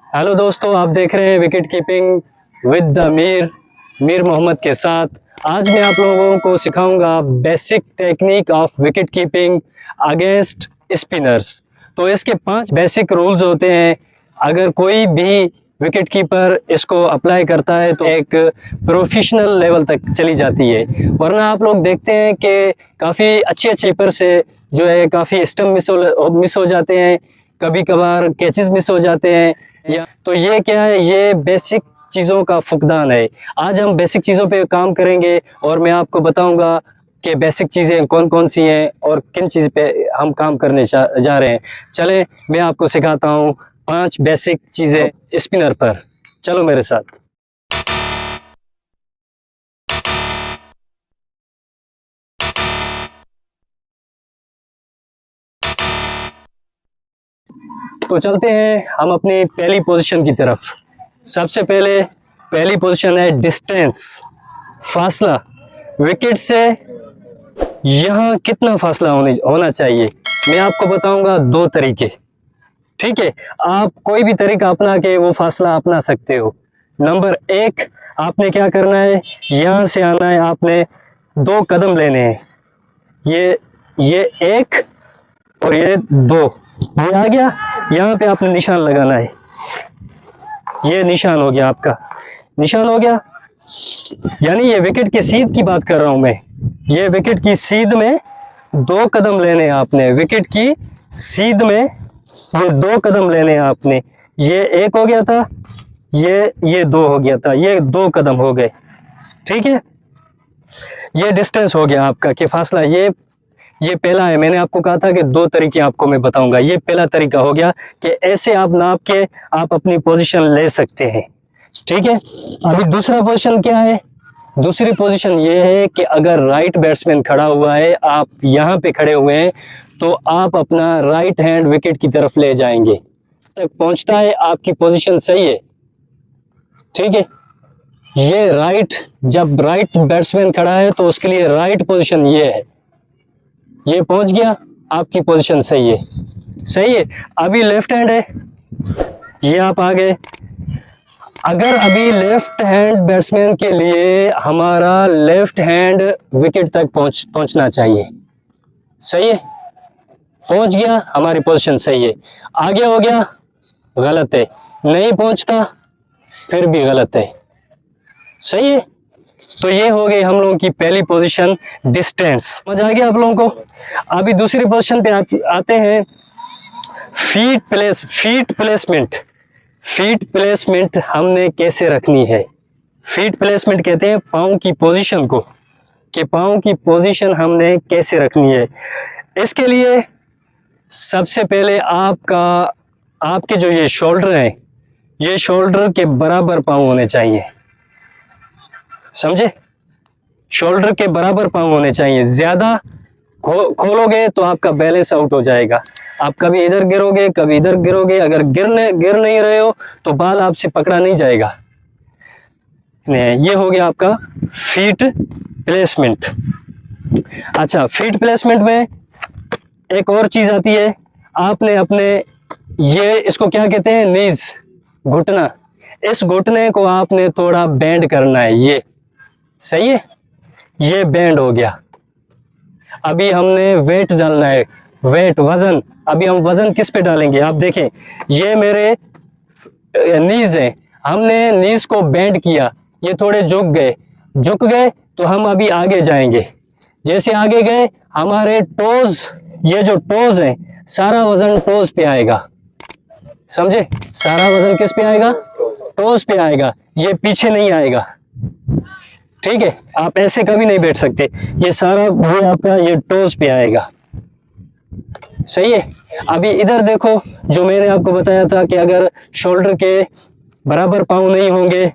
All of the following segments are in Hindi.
हेलो दोस्तों, आप देख रहे हैं wicket keeping with the Mir Mohammad के साथ। आज मैं आप लोगों को सिखाऊंगा basic technique of wicket keeping against spinners. तो इसके 5 बेसिक रूल्स होते हैं। अगर कोई भी विकेट कीपर इसको अप्लाई करता है तो एक प्रोफेशनल लेवल तक चली जाती है। वरना आप लोग देखते हैं कि काफ़ी अच्छे कीपर से जो है काफ़ी स्टंप मिस हो जाते हैं, कभी कभार कैचेस मिस हो जाते हैं। या तो ये क्या है, ये बेसिक चीज़ों का फुकदान है। आज हम बेसिक चीज़ों पे काम करेंगे और मैं आपको बताऊंगा कि बेसिक चीज़ें कौन कौन सी हैं और किन चीज़ पे हम काम करने जा रहे हैं। चलें, मैं आपको सिखाता हूँ 5 बेसिक चीज़ें स्पिनर पर। चलो मेरे साथ। तो चलते हैं हम अपनी पहली पोजीशन की तरफ। सबसे पहले पहली पोजीशन है डिस्टेंस, फासला। विकेट से यहाँ कितना फासला होना चाहिए, मैं आपको बताऊंगा 2 तरीके। ठीक है, आप कोई भी तरीका अपना के वो फासला अपना सकते हो। नंबर 1, आपने क्या करना है, यहाँ से आना है, आपने 2 कदम लेने हैं। ये 1 और ये 2, ये आ गया। यहाँ पे आपने निशान लगाना है। ये निशान हो गया, आपका निशान हो गया। यानी ये विकेट के सीध की बात कर रहा हूं मैं। ये विकेट की सीध में 2 कदम लेने हैं आपने। विकेट की सीध में ये 2 कदम लेने हैं आपने। ये 1 हो गया था, ये 2 हो गया था, ये 2 कदम हो गए। ठीक है, ये डिस्टेंस हो गया आपका कि फासला। ये पहला है। मैंने आपको कहा था कि 2 तरीके आपको मैं बताऊंगा। ये पहला तरीका हो गया कि ऐसे आप नाप के आप अपनी पोजीशन ले सकते हैं। ठीक है, अभी दूसरा पोजीशन क्या है? दूसरी पोजीशन ये है कि अगर राइट बैट्समैन खड़ा हुआ है, आप यहाँ पे खड़े हुए हैं, तो आप अपना राइट हैंड विकेट की तरफ ले जाएंगे। तक पहुंचता है, आपकी पोजीशन सही है। ठीक है, ये जब राइट बैट्समैन खड़ा है तो उसके लिए राइट पोजीशन ये है। ये पहुंच गया, आपकी पोजीशन सही है। सही है। अभी लेफ्ट हैंड है, ये आप आ गए। अगर अभी लेफ्ट हैंड बैट्समैन के लिए हमारा लेफ्ट हैंड विकेट तक पहुंचना चाहिए। सही है, पहुंच गया, हमारी पोजीशन सही है। आगे हो गया, गलत है। नहीं पहुंचता, फिर भी गलत है। सही है। तो ये हो गई हम लोगों की पहली पोजीशन, डिस्टेंस। समझ आ गया आप लोगों को? अभी दूसरी पोजीशन पे आते हैं, फीट प्लेसमेंट हमने कैसे रखनी है। फीट प्लेसमेंट कहते हैं पाँव की पोजीशन को, कि पाँव की पोजीशन हमने कैसे रखनी है। इसके लिए सबसे पहले आपके जो ये शोल्डर हैं, ये शोल्डर के बराबर पाँव होने चाहिए। समझे? शोल्डर के बराबर पाँव होने चाहिए। ज्यादा खोलोगे तो आपका बैलेंस आउट हो जाएगा। आप कभी इधर गिरोगे, कभी इधर गिरोगे। अगर गिर नहीं रहे हो तो बाल आपसे पकड़ा नहीं जाएगा। ये हो गया आपका फीट प्लेसमेंट। अच्छा, फीट प्लेसमेंट में एक और चीज आती है। आपने अपने इसको क्या कहते हैं, नीज, घुटना। इस घुटने को आपने थोड़ा बेंड करना है। ये सही है, ये बेंड हो गया। अभी हमने वेट डालना है, वजन। अभी हम वजन किस पे डालेंगे, आप देखें, ये मेरे नीज है। हमने नीज को बेंड किया, ये थोड़े झुक गए तो हम अभी आगे जाएंगे। जैसे आगे गए, हमारे टोज, ये जो टोज है, सारा वजन टोज पे आएगा। समझे? सारा वजन किस पे आएगा? टोज पे आएगा, ये पीछे नहीं आएगा। ठीक है, आप ऐसे कभी नहीं बैठ सकते। ये सारा वो आपका ये टोज पे आएगा। सही है। अभी इधर देखो, जो मैंने आपको बताया था कि अगर शोल्डर के बराबर पाँव नहीं होंगे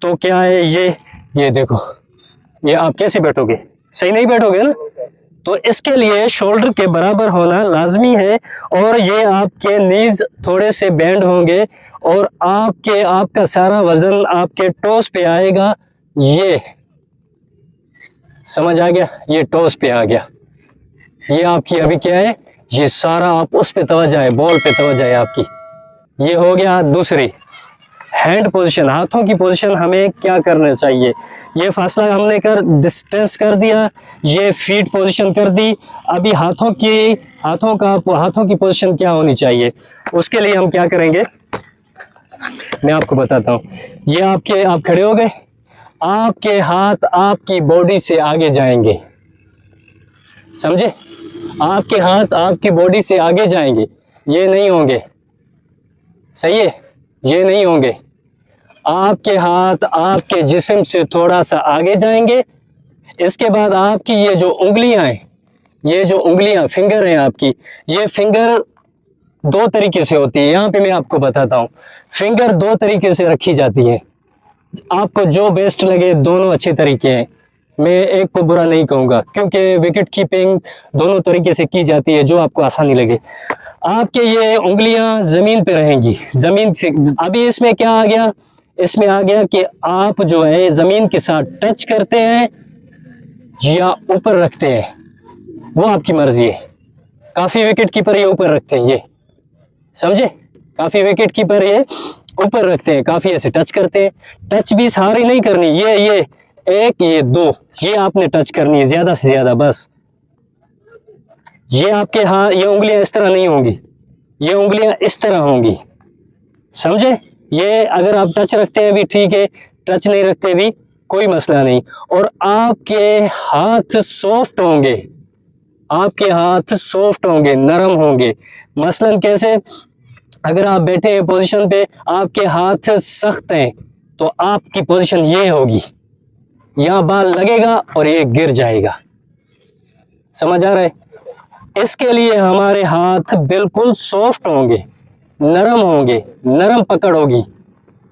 तो क्या है, ये देखो, ये आप कैसे बैठोगे? सही नहीं बैठोगे ना। तो इसके लिए शोल्डर के बराबर होना लाजमी है। और ये आपके नीज थोड़े से बेंड होंगे और आपका सारा वजन आपके टोस पे आएगा। ये समझ आ गया? ये टॉस पे आ गया। ये आपकी अभी क्या है, ये सारा आप उस पे तवज्जो है, बॉल पे तवज्जो है आपकी। ये हो गया दूसरी। हैंड पोजीशन, हाथों की पोजीशन हमें क्या करना चाहिए। ये फासला हमने कर डिस्टेंस कर दिया, ये फीट पोजीशन कर दी। अभी हाथों की पोजीशन क्या होनी चाहिए, उसके लिए हम क्या करेंगे मैं आपको बताता हूँ। ये आप खड़े हो गए, आपके हाथ आपकी बॉडी से आगे जाएंगे, समझे। आपके हाथ आपकी बॉडी से आगे जाएंगे, ये नहीं होंगे, सही है, ये नहीं होंगे। आपके हाथ आपके जिस्म से थोड़ा सा आगे जाएंगे। इसके बाद आपकी ये जो उंगलियां हैं, ये जो उंगलियां फिंगर हैं आपकी, ये फिंगर दो तरीके से होती है। यहाँ पे मैं आपको बताता हूँ, फिंगर दो तरीके से रखी जाती है। आपको जो बेस्ट लगे, दोनों अच्छे तरीके हैं, मैं एक को बुरा नहीं कहूँगा, क्योंकि विकेट कीपिंग दोनों तरीके से की जाती है, जो आपको आसानी लगे। आपके ये उंगलियां ज़मीन पे रहेंगी, ज़मीन से। अभी इसमें क्या आ गया, इसमें आ गया कि आप जो है ज़मीन के साथ टच करते हैं या ऊपर रखते हैं, वो आपकी मर्जी है। काफ़ी विकेट कीपर ये ऊपर रखते हैं, ये समझे, काफ़ी विकेट कीपर ये ऊपर रखते हैं, काफ़ी ऐसे टच करते हैं। टच भी सारी नहीं करनी, ये एक, ये दो, ये आपने टच करनी है ज़्यादा से ज़्यादा, बस। ये आपके हाथ, ये उंगलियां इस तरह नहीं होंगी, ये उंगलियां इस तरह होंगी, समझे। ये अगर आप टच रखते हैं भी ठीक है, टच नहीं रखते भी कोई मसला नहीं। और आपके हाथ सॉफ्ट होंगे, आपके हाथ सॉफ्ट होंगे, नरम होंगे। मसलन कैसे, अगर आप बैठे हैं पोजीशन पे, आपके हाथ सख्त हैं, तो आपकी पोजीशन ये होगी, यहाँ बाल लगेगा और ये गिर जाएगा, समझ आ रहा है। इसके लिए हमारे हाथ बिल्कुल सॉफ्ट होंगे, नरम होंगे, नरम पकड़ होगी।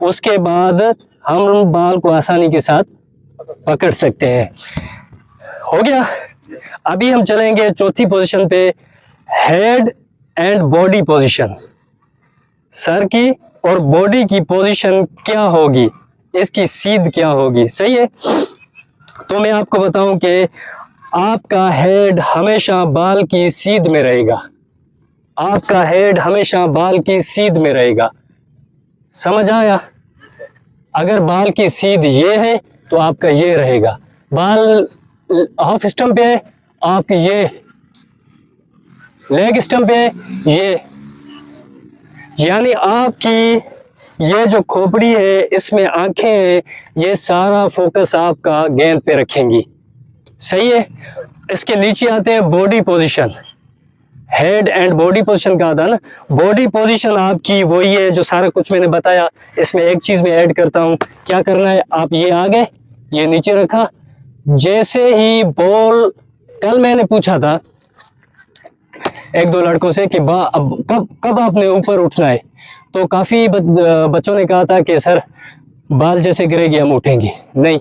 उसके बाद हम बाल को आसानी के साथ पकड़ सकते हैं। हो गया। अभी हम चलेंगे चौथी पोजीशन पे, head and body position. Sir की और बॉडी की पोजीशन क्या होगी, इसकी सीध क्या होगी, सही है। तो मैं आपको बताऊं कि आपका हेड हमेशा बाल की सीध में रहेगा, आपका हेड हमेशा बाल की सीध में रहेगा, समझ आया। अगर बाल की सीध ये है तो आपका ये रहेगा, बाल हाफ स्टंप पे है, आपकी ये लेग स्टंप पे है, ये, यानी आपकी ये जो खोपड़ी है, इसमें आंखें हैं, ये सारा फोकस आपका गेंद पे रखेंगी, सही है। इसके नीचे आते हैं body position, head and body position का आता है ना। बॉडी पोजीशन आपकी वही है जो सारा कुछ मैंने बताया। इसमें एक चीज मैं ऐड करता हूँ, क्या करना है, आप ये आगे, ये नीचे रखा। जैसे ही बॉल, कल मैंने पूछा था एक दो लड़कों से कि अब कब आपने ऊपर उठना है, तो काफी बच्चों ने कहा था कि सर बाल जैसे गिरेगी हम उठेंगे। नहीं,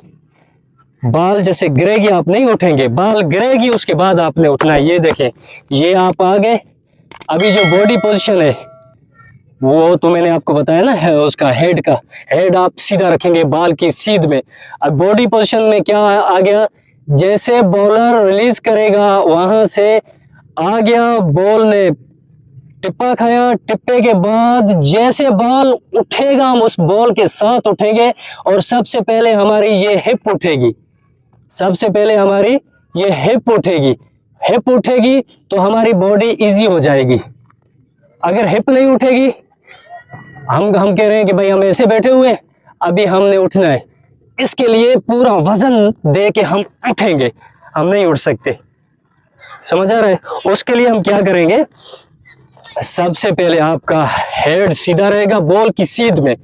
बाल जैसे गिरेगी आप नहीं उठेंगे, बाल गिरेगी उसके बाद आपने उठना है। ये देखें, ये आप आ गए। अभी जो बॉडी पोजीशन है वो तो मैंने आपको बताया ना, है उसका हेड का, हेड आप सीधा रखेंगे बाल की सीध में। अब बॉडी पोजीशन में क्या आ गया, जैसे बॉलर रिलीज करेगा वहां से आ गया, बॉल ने टिप्पा खाया, टिप्पे के बाद जैसे बॉल उठेगा हम उस बॉल के साथ उठेंगे, और सबसे पहले हमारी ये हिप उठेगी, सबसे पहले हमारी ये हिप उठेगी। हिप उठेगी तो हमारी बॉडी इजी हो जाएगी। अगर हिप नहीं उठेगी, हम कह रहे हैं कि भाई हम ऐसे बैठे हुए हैं, अभी हमने उठना है, इसके लिए पूरा वजन दे के हम उठेंगे, हम नहीं उठ सकते, समझ आ रहा है। उसके लिए हम क्या करेंगे, सबसे पहले आपका हेड सीधा रहेगा बॉल की सीध में,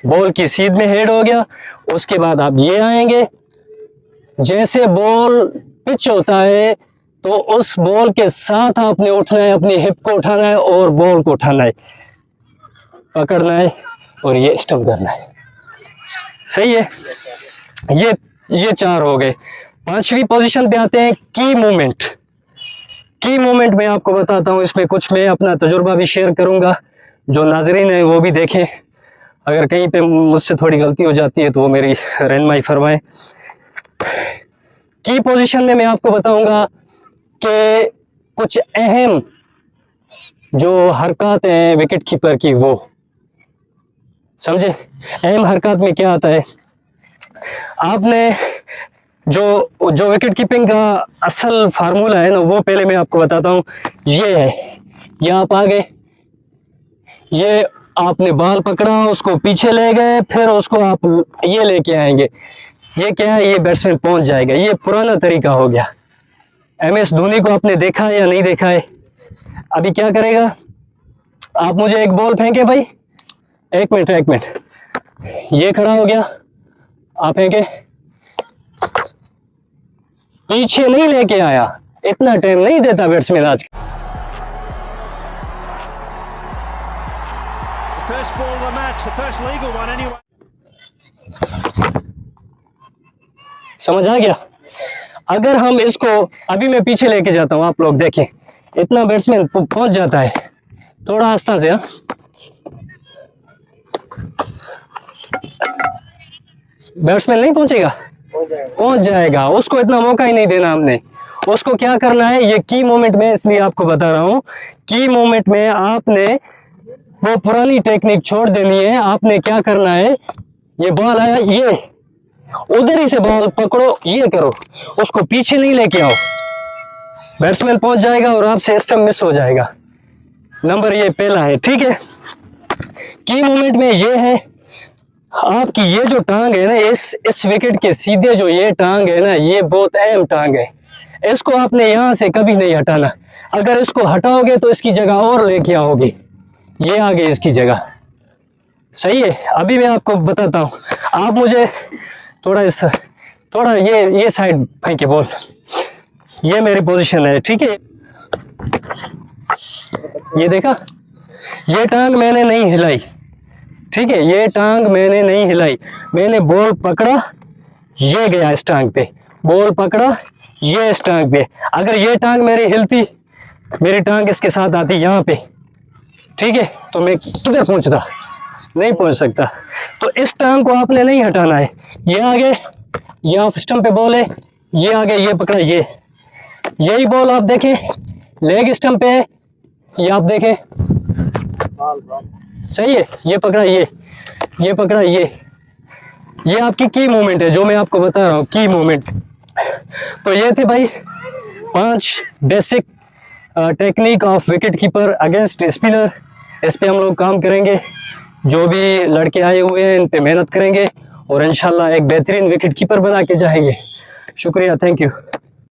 बॉल की सीध में हेड हो गया। उसके बाद आप ये आएंगे, जैसे बॉल पिच होता है तो उस बॉल के साथ आपने उठना है, अपनी हिप को उठाना है और बॉल को उठाना है, पकड़ना है और ये स्टंप करना है, सही है। ये चार हो गए। पांचवी पोजीशन पे आते हैं की मूवमेंट। की मूवमेंट में आपको बताता हूँ, इसमें कुछ मैं अपना तजुर्बा भी शेयर करूंगा, जो नाजरीन है वो भी देखें। अगर कहीं पे मुझसे थोड़ी गलती हो जाती है तो वो मेरी रहनुमाई फरमाएं। की पोजीशन में मैं आपको बताऊंगा कि कुछ अहम जो हरकत हैं विकेट कीपर की, वो समझे? अहम हरकत में क्या आता है, आपने जो जो विकेट कीपिंग का असल फार्मूला है ना, वो पहले मैं आपको बताता हूँ। ये है, ये आप आ गए, ये आपने बॉल पकड़ा, उसको पीछे ले गए, फिर उसको आप ये लेके आएंगे। ये क्या है, ये बैट्समैन पहुंच जाएगा। ये पुराना तरीका हो गया। MS धोनी को आपने देखा है या नहीं देखा है? अभी क्या करेगा, आप मुझे एक बॉल फेंके भाई, एक मिनट, ये खड़ा हो गया, आप फेंके, पीछे नहीं लेके आया। इतना टाइम नहीं देता बैट्समैन आज। First ball of the match, the first legal one anyway. समझ आ गया? अगर हम इसको अभी मैं पीछे लेके जाता हूँ, आप लोग देखें, इतना बैट्समैन पहुंच जाता है। थोड़ा आस्था से, हाँ, बैट्समैन नहीं पहुंचेगा, पहुंच जाएगा। उसको इतना मौका ही नहीं देना हमने। उसको क्या करना है, ये की मोमेंट में, इसलिए आपको बता रहा हूँ, की मोमेंट में आपने वो पुरानी टेक्निक छोड़ देनी है। आपने क्या करना है, ये बॉल आया, ये उधर ही से बॉल पकड़ो, ये करो, उसको पीछे नहीं लेके आओ, बैट्समैन पहुंच जाएगा और आपसे स्टंप मिस हो जाएगा। नंबर ये पहला है, ठीक है। की मोमेंट में ये है, आपकी ये जो टांग है ना, इस विकेट के सीधे जो ये टांग है ना, ये बहुत अहम टांग है। इसको आपने यहाँ से कभी नहीं हटाना। अगर इसको हटाओगे तो इसकी जगह और लेके आओगे, ये आ गई इसकी जगह। सही है? अभी मैं आपको बताता हूँ। आप मुझे थोड़ा ये साइड फेंके बॉल, ये मेरी पोजीशन है, ठीक है। ये देखा, ये टांग मैंने नहीं हिलाई, ठीक है, ये टांग मैंने नहीं हिलाई। मैंने बॉल पकड़ा, ये गया इस टांग पे, बॉल पकड़ा, ये इस टांग पे। अगर ये टांग मेरी हिलती, मेरी टांग इसके साथ आती यहाँ पे, ठीक है, तो मैं किधर पहुंचता, नहीं पहुंच सकता। तो इस टांग को आपने नहीं हटाना है। ये आगे, ये ऑफ स्टंप पे बॉल है, ये आगे, ये पकड़ा, ये यही बॉल आप देखें लेग स्टंप पे है, ये आप देखें, सही है, ये पकड़ा, ये पकड़ा, ये आपकी की मूवमेंट है, जो मैं आपको बता रहा हूँ, की मूवमेंट। तो ये थे भाई 5 basic technique of wicket keeper against spinner. इस पे हम लोग काम करेंगे। जो भी लड़के आए हुए हैं इन पे मेहनत करेंगे और इंशाल्लाह एक बेहतरीन विकेट कीपर बना के जाएंगे। शुक्रिया, थैंक यू।